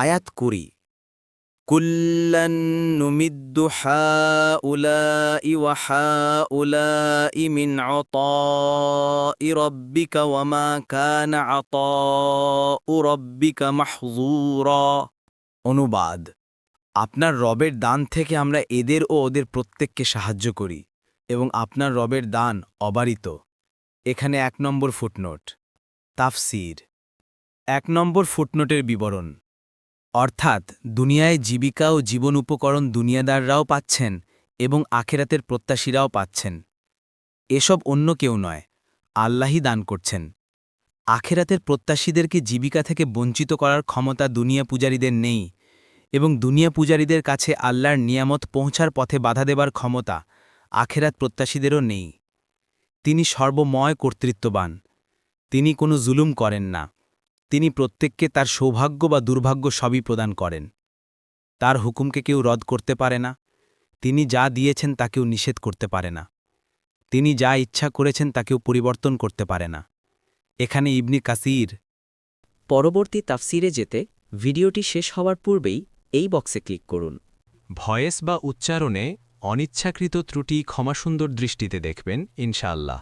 আয়াত করি কুল্লান নুমিদ্দু হাউলাই ওয়া হাউলাই মিন আতাই রাব্বিকা ওয়া মা কানা আতাউ রাব্বিকা মাহযুরা। অনুবাদ: আপনার রবের দান থেকে আমরা এদের ও ওদের প্রত্যেককে সাহায্য করি এবং আপনার রবের দান অবারিত। এখানে ১ নম্বর ফুটনোট। তাফসীর। ১ নম্বর ফুটনোটের বিবরণ, অর্থাৎ দুনিয়ায় জীবিকা ও জীবন উপকরণ দুনিয়াদাররাও পাচ্ছেন এবং আখেরাতের প্রত্যাশীরাও পাচ্ছেন। এসব অন্য কেউ নয়, আল্লাহই দান করছেন। আখেরাতের প্রত্যাশীদেরকে জীবিকা থেকে বঞ্চিত করার ক্ষমতা দুনিয়া পূজারীদের নেই এবং দুনিয়া পূজারীদের কাছে আল্লাহর নিয়ামত পৌঁছার পথে বাধা দেবার ক্ষমতা আখেরাত প্রত্যাশীদেরও নেই। তিনি সর্বময় কর্তৃত্ববান। তিনি কোনো জুলুম করেন না। তিনি প্রত্যেককে তার সৌভাগ্য বা দুর্ভাগ্য সবই প্রদান করেন। তার হুকুমকে কেউ রদ করতে পারে না। তিনি যা দিয়েছেন তা কেউ নিষেধ করতে পারে না। তিনি যা ইচ্ছা করেছেন তা কেউ পরিবর্তন করতে পারে না। এখানে ইবনে কাসির। পরবর্তী তাফসিরে যেতে ভিডিওটি শেষ হওয়ার পূর্বেই এই বক্সে ক্লিক করুন। ভয়েস বা উচ্চারণে অনিচ্ছাকৃত ত্রুটি ক্ষমাসুন্দর দৃষ্টিতে দেখবেন ইনশাআল্লাহ।